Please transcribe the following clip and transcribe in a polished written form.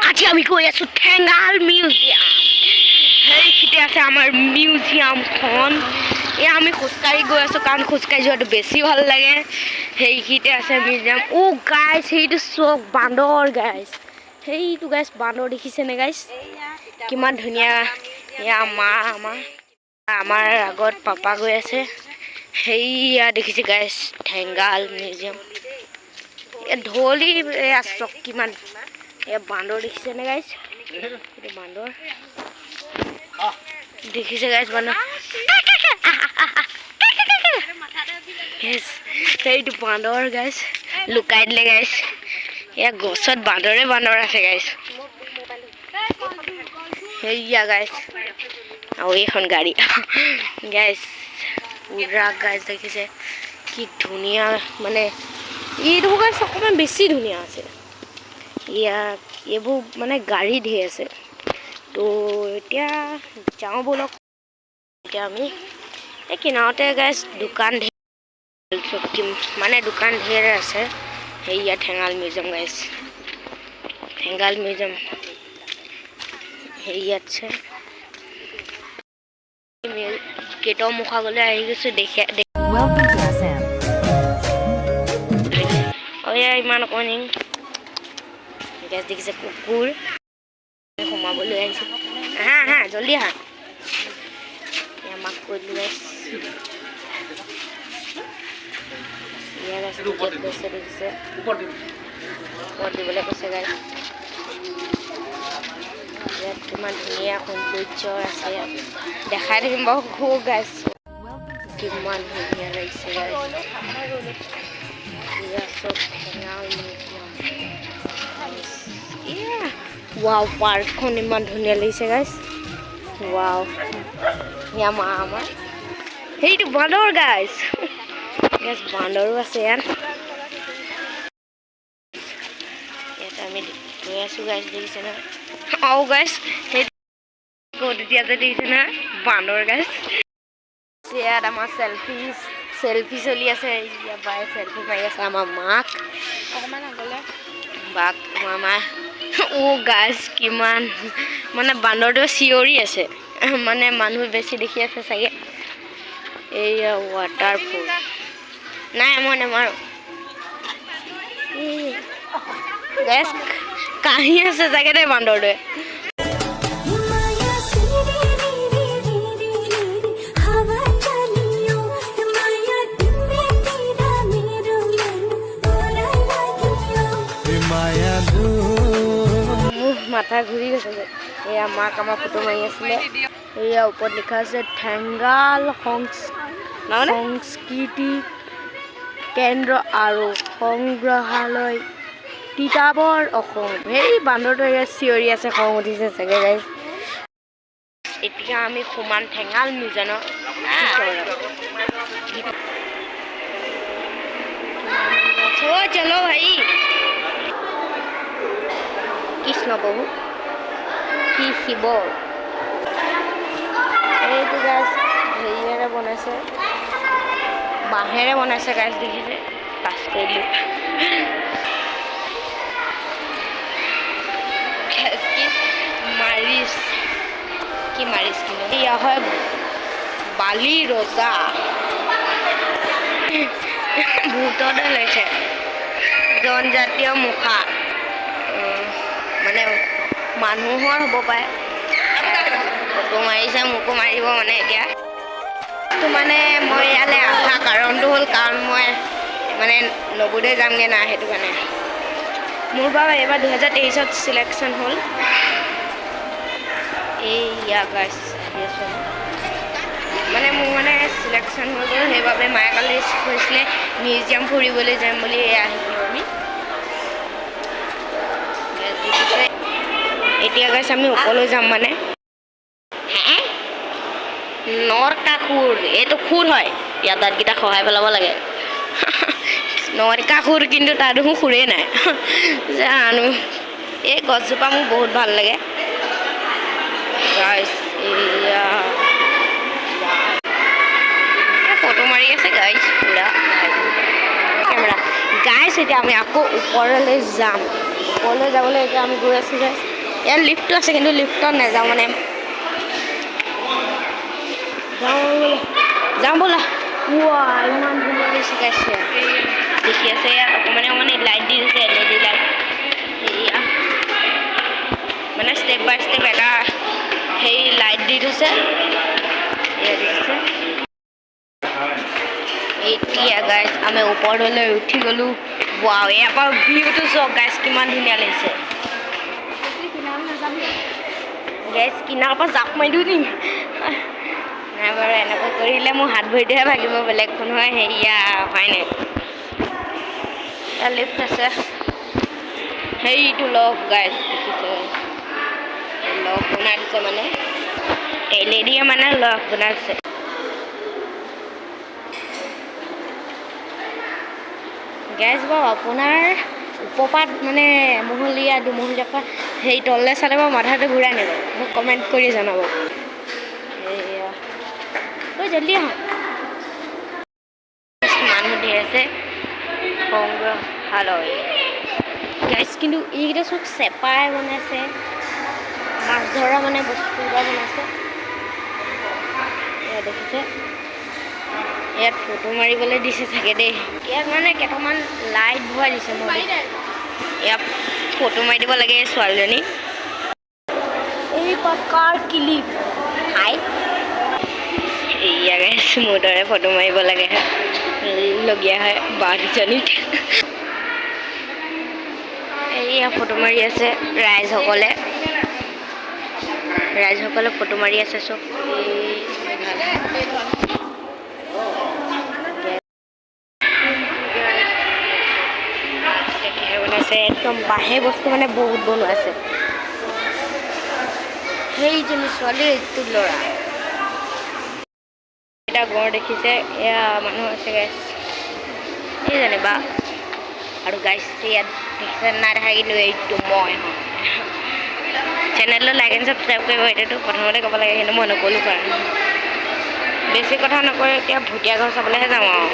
আজি আমি গৈ আছো ঠেঙাল মিউজিয়াম সেইখিতে আছে আমাৰ মিউজিয়ামখন আমি খোজকাঢ়ি গৈ আছো কাৰণ খোজকাঢ়ি যোৱাটো বেছি ভাল লাগে সেইখিতে আছে মিউজিয়াম গাইছ সেইটো চক বান্দৰ গাইছ সেইটো গাইছ বান্দৰ দেখিছেনে গাইছ কিমান ধুনীয়া আমাৰ আগত পাপা গৈ আছে সেইয়া দেখিছে গাইছ ঠেঙাল মিউজিয়াম ঢলি চক কিমান বান্দৰ দেখিছেনে গাইছ এইটো বান্দৰ দেখিছে গাইছ বান্দৰ সেইটো বান্দৰ গাইছ লুকাই দিলে গাইছ গছত বান্দৰ আছে গাইছ সেইয়া গাইছ আৰু এইখন গাড়ী গাইছ পুৰা গাইছ দেখিছে কি ধুনীয়া মানে এইটো গাইছ অকণমান বেছি ধুনীয়া আছে ইয়াত এইবোৰ মানে গাড়ী ধেৰ আছে তো এতিয়া যাওঁ বলক এতিয়া আমি এই কিনাৰতে গাইছ দোকান মানে দোকান ধেৰ আছে সেইয়া ঠেঙাল মিউজিয়াম গাইছ ঠেঙাল মিউজিয়াম সেইয়াত আছে গেটৰ মুখাগলৈ আহি গৈছোঁ দেখে ইমান অকণি গেছ দেখিছে কুকুৰ সোমাবলৈ আহিছে হা জলদি আহা আমাক কৈ দিলোঁ গাইছ গৈছে দেখিছে ওপৰত দিবলৈ কৈছে গাইছ ইয়াত কিমান ধুনীয়া সৌন্দৰ্য আছে দেখাই থাকিম বাৰু খুব গাইছ কিমান ধুনীয়া লাগিছে গাইছ ৱাও পাৰ্কখন ইমান ধুনীয়া লাগিছে গাইছ ৱাও আমাৰ সেইটো বান্দৰ গাইছ গাইছ বান্দৰো আছে ইয়াত আমি গৈ আছোঁ গাইছ দেখিছে না গাইছ সেইটো তেতিয়াতে দেখিছে না বান্দৰ গাইছ ইয়াত আমাৰ চেলফি চলি আছে বাই চেলফি মাৰি আছে আমাৰ মাক অকণমান আগলৈ বাক মামা গাইছ কিমান মানে বান্দৰটো চিঞৰি আছে মানে মানুহ বেছি দেখি আছে চাগে এইয়া ৱাটাৰফল নাই মই নেমাৰোঁ গাইছ কাহি আছে চাগে দেই বান্দৰটোৱে মাথা ঘূৰি গৈছে এয়া মাক আমাৰ ফটো মাৰি আছিলে এয়া ওপৰত লিখা আছে ঠেঙাল সংস্কৃতি কেন্দ্ৰ আৰু সংগ্ৰহালয় তিতাবৰ অসম সেই বান্দৰটো ইয়াত চিঞৰি আছে খং উঠিছে চাগে গাইছ এতিয়া আমি সোমাম ঠেঙাল মিউজিয়ামৰ চলো ভাই কৃষ্ণ প্ৰভু কি শিৱ এইটো গাইছ হেৰিয়েৰে বনাইছে বাঁহেৰে বনাইছে গাইছ দেখিছে পাছ কৰিলোঁ মাৰিছ কিন্তু এয়া হয় বালি ৰজা ভূততে লৈছে জনজাতীয় মুখা মানে মানুহৰ হ'ব পাৰে ফটো মাৰিছে মোকো মাৰিব মানে এতিয়া মানে মই ইয়ালৈ অহা কাৰণটো হ'ল কাৰণ মই মানে নৱোদয় যামগৈ না সেইটো কাৰণে মোৰ বাৰু এইবাৰ 2023ত চিলেকশ্যন হ'ল এইয়া গাইছ মানে মোৰ মানে চিলেকশ্যন হৈ গ'ল সেইবাবে মায়ে কালি কৈছিলে মিউজিয়াম ফুৰিবলৈ যাম বুলি আহিলোঁ আমি এতিয়া গাইছ আমি ওপৰলৈ যাম মানে নৰকাসুৰ এইটো খুৰ হয় ইয়াত দাঁতকেইটা সহায় পেলাব লাগে নৰকাসুৰ কিন্তু তাৰ দেখোন খুৰেই নাই জানো এই গছজোপা মোক বহুত ভাল লাগে গাইছ এয়া ফটো মাৰি আছে গাইছ পুৰা কেমেৰা গাইছ এতিয়া আমি আকৌ ওপৰলৈ যাম ওপৰলৈ যাবলৈ এতিয়া আমি গৈ আছোঁ গাইছ। ইয়াত লিফ্টটো আছে কিন্তু লিফ্টত নাযাওঁ মানে যাওঁ ব'লা। ৱা ইমান ধুনীয়া হৈছে গাইছ। দেখি আছে ইয়াত অকণমান লাইট দি দিছে LED লাইট। এয়া মানে ষ্টেপ বাই ষ্টেপ এটা সেই লাইট দি দিছে। এয়া দিছে এতিয়া গাইছ আমি ওপৰলৈ উঠি গ'লোঁ। ৱাও ইয়াৰ পৰা ভিউটো চাওক গাইছ কিমান ধুনীয়া লাগিছে। গাইছ কিনাৰৰ পৰা জাপ মাৰি দিওঁ নেকি? নাই বাৰু এনেকুৱা কৰিলে মোৰ হাত ভৰিটোহে ভাগিব, বেলেগখন হয় সেয়া হয় নাই। ইয়াত লিফ্ট আছে। সেইটো লক গাইছ দেখিছে লক বনাই দিছে মানে LED মানে লক বনাই দিছে। গাইছ বাৰু আপোনাৰ উপপাত মানে এমহলীয়া দুমহলীয়াৰ পৰা সেই তললৈ চালে বাৰু মাথাটো ঘূৰাই নিব। মোক কমেণ্ট কৰি জনাব। এয়া ঐ জল্দি আহা। মানুহ ধেৰ আছে সংগ্ৰহালয় গাইছ। কিন্তু এইকেইটা চব চেপাই বনাইছে, মাছ ধৰা মানে বস্তু এটা বনাইছে। এয়া দেখিছে ইয়াত ফটো মাৰিবলৈ দিছে চাগে দেই। ইয়াত মানে কেইটামান লাইট ভৰাই দিছে। মই ইয়াত ফটো মাৰি দিব লাগে ছোৱালীজনী। এই কাৰ ক্লিপ হাই এয়া গাইছ মোৰ দৰে ফটো মাৰিব লাগে লগীয়া হয় বাজনীক। এয়া ফটো মাৰি আছে ৰাইজসকলে ফটো মাৰি আছে চব। বনাইছে একদম বাঁহে বস্তু মানে বহুত বনোৱা আছে। সেইজনী ছোৱালী এইটো ল'ৰা এটা গড় দেখিছে। এয়া মানুহ আছে গাইছ এই জানিবা আৰু গাইছ ইয়াত দেখিছে নাই দেখা কিন্তু এইটো মই চেনেলটো লাইক এণ্ড ছাবস্ক্ৰাইব কৰিব। এইটোতো প্ৰথমতে ক'ব লাগে কিন্তু মই নক'লোঁ কাৰণে বেছি কথা নকয়। এতিয়া ভুটীয়া ঘৰ চাবলৈহে যাওঁ আৰু